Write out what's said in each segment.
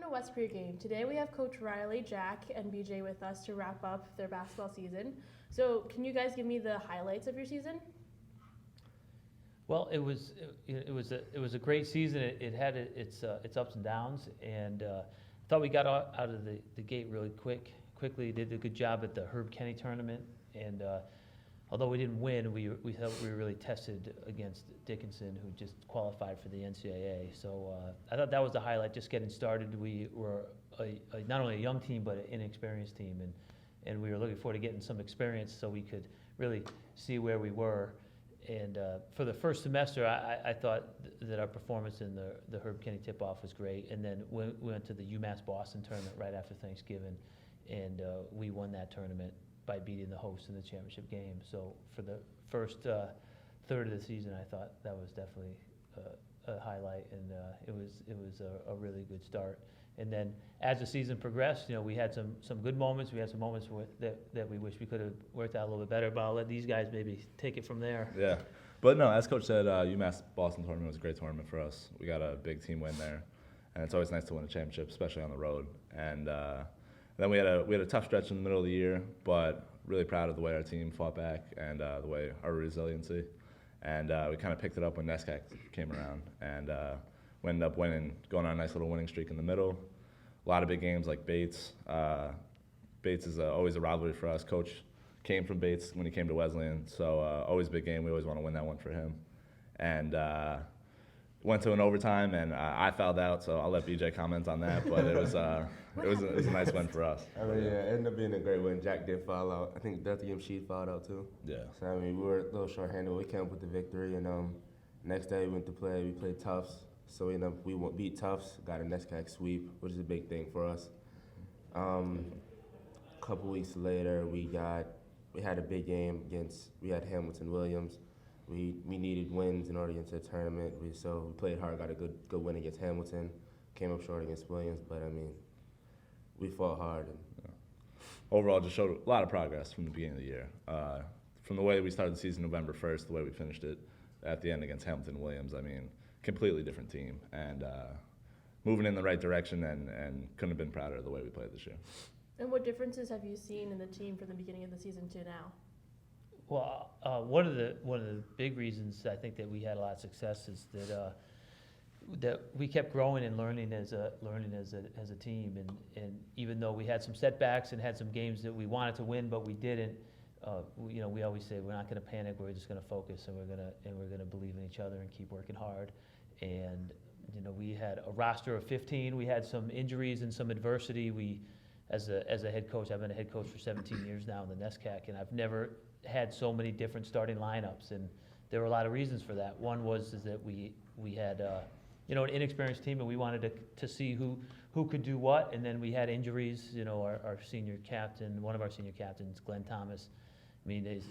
to West pregame. Today we have Coach Riley, Jack, and BJ with us to wrap up their basketball season. So can you guys give me the highlights of your season? Well, it was a great season. It had its ups and downs, and I thought we got out of the gate really quickly. Did a good job at the Herb Kenny tournament, and although we didn't win, we thought we were really tested against Dickinson, who just qualified for the NCAA. So I thought that was the highlight, just getting started. We were not only a young team, but an inexperienced team, and we were looking forward to getting some experience so we could really see where we were. And for the first semester, I thought that our performance in the Herb Kenny tip-off was great. And then we went to the UMass Boston tournament right after Thanksgiving, and we won that tournament by beating the host in the championship game. So for the first third of the season, I thought that was definitely a highlight, and it was a really good start. And then as the season progressed, we had some good moments. We had some moments that we wish we could have worked out a little bit better, but I'll let these guys maybe take it from there. Yeah. But no, as Coach said, UMass Boston tournament was a great tournament for us. We got a big team win there, and it's always nice to win a championship, especially on the road. And then we had a tough stretch in the middle of the year, but really proud of the way our team fought back and the way our resiliency. And we kind of picked it up when NESCAC came around, and we ended up winning, going on a nice little winning streak in the middle. A lot of big games like Bates. Bates is always a rivalry for us. Coach came from Bates when he came to Wesleyan, so always a big game. We always want to win that one for him. And went to an overtime, and I fouled out, so I'll let BJ comment on that. But it was a nice win for us. I mean, yeah, it ended up being a great win. Jack did foul out. I think Delta Game Sheet fouled out too. Yeah. So I mean, we were a little short-handed. We came up with the victory, and next day we went to play. We played Tufts, so we beat Tufts, got a NESCAC sweep, which is a big thing for us. A couple weeks later, we had a big game we had Hamilton Williams. We needed wins in order to get into the tournament. So we played hard, got a good win against Hamilton, came up short against Williams, but I mean, we fought hard. Overall, just showed a lot of progress from the beginning of the year. From the way we started the season November 1st, the way we finished it at the end against Hamilton Williams, I mean, completely different team, and moving in the right direction, and couldn't have been prouder of the way we played this year. And what differences have you seen in the team from the beginning of the season to now? Well, one of the big reasons I think that we had a lot of success is that we kept growing and learning as a team, and even though we had some setbacks and had some games that we wanted to win but we didn't, we always say we're not going to panic. We're just going to focus, and we're gonna believe in each other and keep working hard. And we had a roster of 15. We had some injuries and some adversity. We, as a head coach, I've been a head coach for 17 years now in the NESCAC, and I've never had so many different starting lineups, and there were a lot of reasons for that. One was that we had an inexperienced team, and we wanted to see who could do what, and then we had injuries. Our senior captain, one of our senior captains, Glenn Thomas, I mean,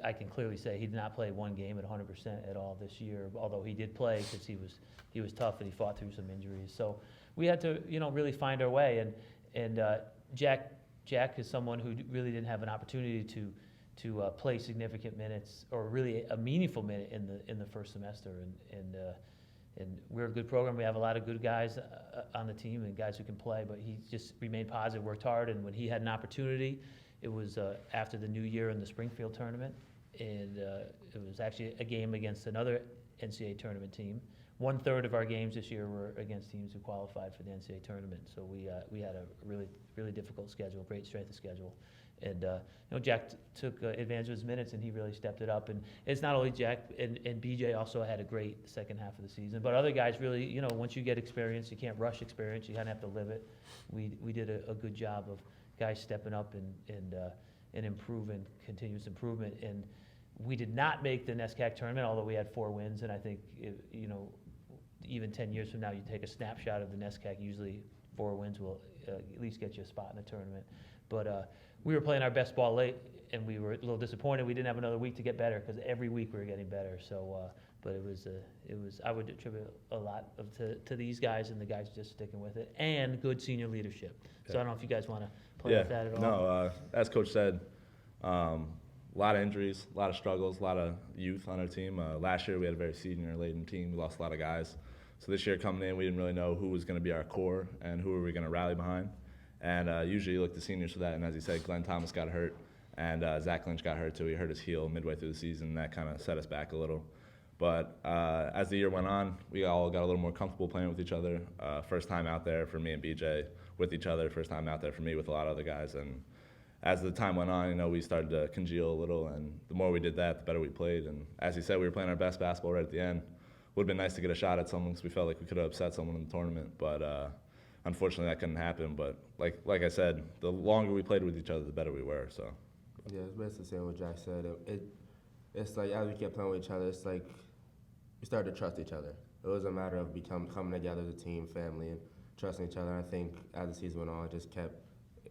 I can clearly say he did not play one game at 100% at all this year, although he did play because he was tough and he fought through some injuries. So we had to really find our way, and Jack is someone who really didn't have an opportunity to play significant minutes or really a meaningful minute in the first semester, and we're a good program. We have a lot of good guys on the team and guys who can play, but he just remained positive, worked hard, and when he had an opportunity, it was after the new year in the Springfield tournament, and it was actually a game against another NCAA tournament team. 1/3 of our games this year were against teams who qualified for the NCAA tournament, so we had a really difficult schedule, great strength of schedule. And Jack took advantage of his minutes, and he really stepped it up. And it's not only Jack, and BJ also had a great second half of the season, but other guys really, once you get experience, you can't rush experience. You kind of have to live it. We did a good job of guys stepping up and improving, continuous improvement. And we did not make the NESCAC tournament, although we had 4 wins. And I think even 10 years from now, you take a snapshot of the NESCAC. Usually 4 wins will at least get you a spot in the tournament. But we were playing our best ball late, and we were a little disappointed. We didn't have another week to get better because every week we were getting better. So, but it was I would attribute a lot to these guys and the guys just sticking with it, and good senior leadership. So I don't know if you guys want to play with that at all. No, as Coach said, a lot of injuries, a lot of struggles, a lot of youth on our team. Last year we had a very senior-laden team. We lost a lot of guys. So this year coming in, we didn't really know who was going to be our core and who were we going to rally behind. And usually you look to seniors for that. And as you said, Glenn Thomas got hurt, and Zach Lynch got hurt too. He hurt his heel midway through the season, and that kind of set us back a little. But as the year went on, we all got a little more comfortable playing with each other. First time out there for me and BJ with each other. First time out there for me with a lot of other guys. And as the time went on, we started to congeal a little. And the more we did that, the better we played. And as you said, we were playing our best basketball right at the end. Would have been nice to get a shot at someone because we felt like we could have upset someone in the tournament. But unfortunately, that couldn't happen. But like I said, the longer we played with each other, the better we were. So. Yeah, it's basically the same what Jack said. It's like as we kept playing with each other, it's like we started to trust each other. It was a matter of coming together as a team, family, and trusting each other. And I think as the season went on, it just kept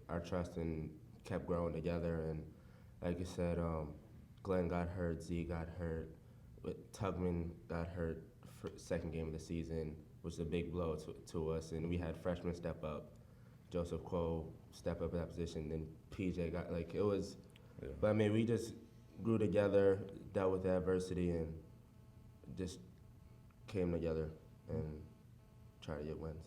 our trust and kept growing together. And like you said, Glenn got hurt, Z got hurt, but Tugman got hurt for second game of the season, which is a big blow to us. And we had freshmen step up, Joseph Quo step up in that position, and PJ got it was. Yeah. But I mean, we just grew together, dealt with the adversity, and just came together and tried to get wins.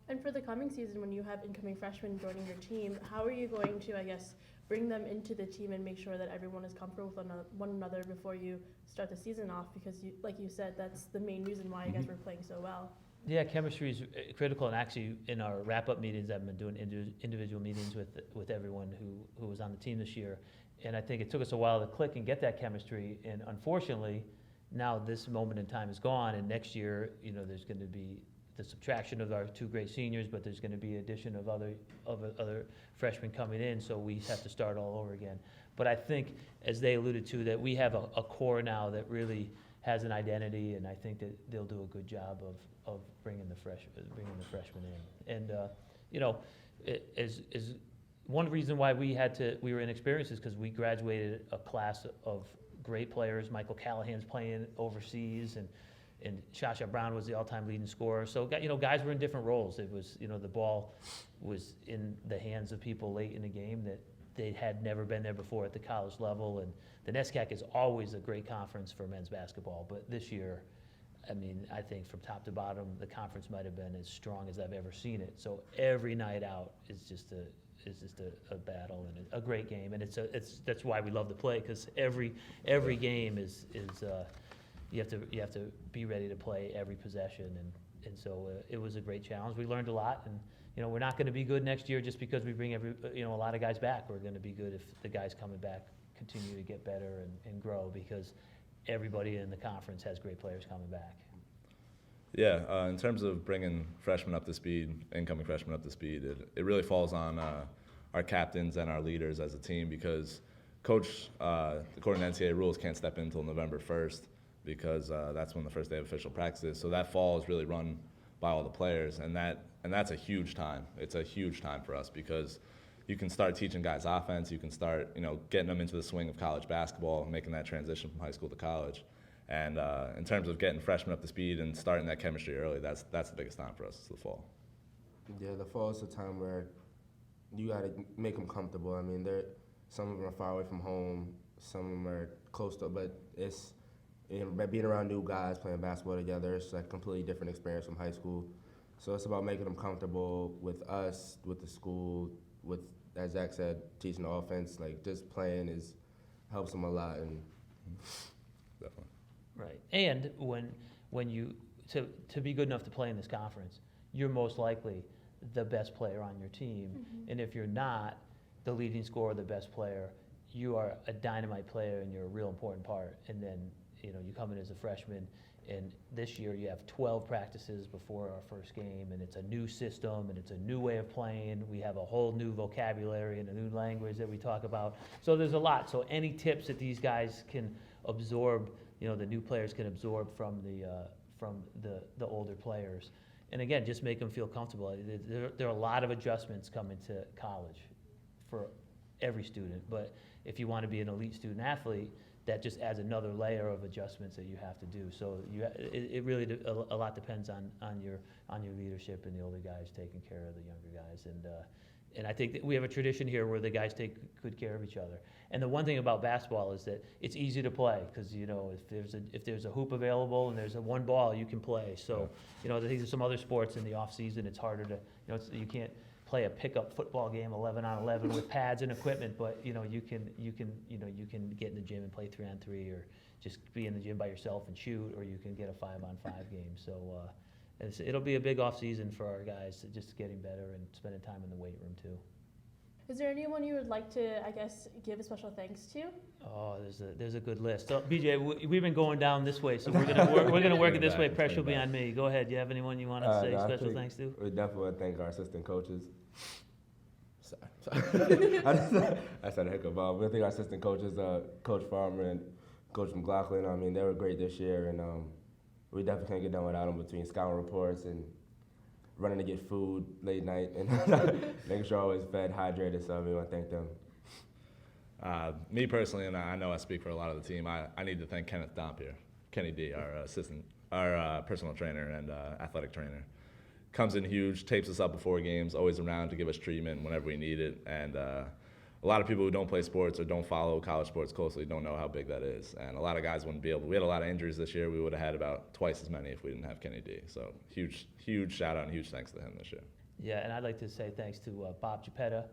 And for the coming season, when you have incoming freshmen joining your team, how are you going to, I guess, bring them into the team and make sure that everyone is comfortable with one another before you start the season off? Because, like you said, that's the main reason why you guys were playing so well. Yeah, chemistry is critical, and actually in our wrap-up meetings, I've been doing individual meetings with everyone who was on the team this year, and I think it took us a while to click and get that chemistry, and unfortunately, now this moment in time is gone, and next year, there's going to be the subtraction of our two great seniors, but there's going to be addition of other freshmen coming in, so we have to start all over again. But I think, as they alluded to, that we have a core now that really has an identity, and I think that they'll do a good job of bringing the freshmen in. And is one reason why we were inexperienced is because we graduated a class of great players. Michael Callahan's playing overseas, and Shasha Brown was the all-time leading scorer. So guys were in different roles. It was the ball was in the hands of people late in the game that they had never been there before at the college level. And the NESCAC is always a great conference for men's basketball, but this year, I think from top to bottom, the conference might have been as strong as I've ever seen it. So every night out is just a battle and a great game, and that's why we love to play, because every game is you have to be ready to play every possession, and so it was a great challenge. We learned a lot, and we're not going to be good next year just because we bring a lot of guys back. We're going to be good if the guys coming back continue to get better and grow, because everybody in the conference has great players coming back. Yeah, in terms of bringing freshmen up to speed, incoming freshmen up to speed, it really falls on our captains and our leaders as a team, because Coach, according to NCAA rules, can't step in until November 1st, because that's when the first day of official practice is. So that fall is really run by all the players, and that's a huge time. It's a huge time for us, because you can start teaching guys offense. You can start, getting them into the swing of college basketball, making that transition from high school to college. And in terms of getting freshmen up to speed and starting that chemistry early, that's the biggest time for us, is the fall. Yeah, the fall is a time where you got to make them comfortable. Some of them are far away from home, some of them are close to, but it's being around new guys, playing basketball together. It's like a completely different experience from high school. So it's about making them comfortable with us, with the school, with, as Zach said, teaching the offense. Just playing helps them a lot. And Definitely. Right, and when you to be good enough to play in this conference, you're most likely the best player on your team, and if you're not the leading scorer, the best player, you are a dynamite player and you're a real important part. And then you come in as a freshman, and this year you have 12 practices before our first game, and it's a new system and it's a new way of playing. We have a whole new vocabulary and a new language that we talk about. So there's a lot. So any tips that these guys can absorb, the new players can absorb from the older players. And again, just make them feel comfortable. There are a lot of adjustments coming to college for every student, but if you want to be an elite student athlete, that just adds another layer of adjustments that you have to do. So it really a lot depends on your leadership and the older guys taking care of the younger guys. And And I think that we have a tradition here where the guys take good care of each other. And the one thing about basketball is that it's easy to play because, you know, if there's a hoop available and there's a one ball, you can play. So, you know, I think there's some other sports in the off season, it's harder to, you know, you can't play a pickup football game 11 on 11 with pads and equipment, but, you know, you can get in the gym and play 3-on-3 or just be in the gym by yourself and shoot, or you can get a 5-on-5 game. So, it'll be a big off season for our guys, just getting better and spending time in the weight room too. Is there anyone you would like to, I guess, give a special thanks to? Oh, there's a good list. So, BJ, we've been going down this way, so we're gonna work it this way. Pressure will be on me. Go ahead. Do you have anyone you want to say No, I special think thanks to? We definitely want to thank our assistant coaches. Sorry. I said a hiccup. We thank our assistant coaches, Coach Farmer and Coach McLaughlin. I mean, they were great this year, and we definitely can't get done without them between scouting reports and running to get food late night and making sure I was fed, hydrated. So we want to thank them. Me personally, and I know I speak for a lot of the team, I need to thank Kenneth Dompier, Kenny D, our personal trainer and athletic trainer. Comes in huge, tapes us up before games, always around to give us treatment whenever we need it. And a lot of people who don't play sports or don't follow college sports closely don't know how big that is. And a lot of guys wouldn't be able to. We had a lot of injuries this year. We would have had about twice as many if we didn't have Kenny D. So huge shout out and huge thanks to him this year. Yeah, and I'd like to say thanks to Bob Geppetta.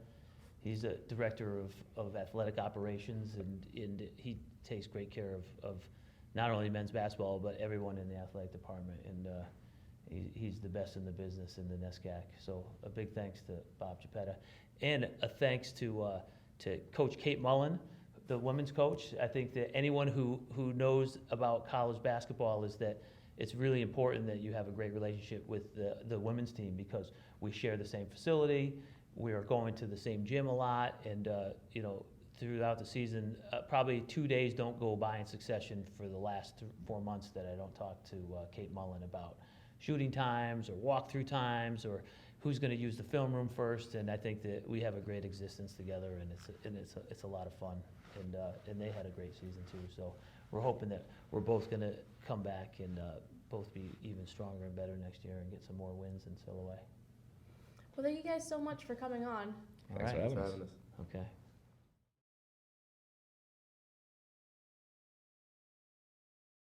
He's a director of athletic operations, and he takes great care of not only men's basketball, but everyone in the athletic department. And he's the best in the business in the NESCAC. So a big thanks to Bob Geppetta. And a thanks to Coach Kate Mullen, the women's coach. I think that anyone who knows about college basketball is that it's really important that you have a great relationship with the women's team, because we share the same facility, we are going to the same gym a lot, and you know, throughout the season, probably 2 days don't go by in succession for the last 4 months that I don't talk to Kate Mullen about shooting times or walkthrough times or who's going to use the film room first. And I think that we have a great existence together, and it's a lot of fun. And they had a great season too. So we're hoping that we're both going to come back and both be even stronger and better next year and get some more wins in Silhouette. Well, thank you guys so much for coming on. All Thanks right. for having us. Okay.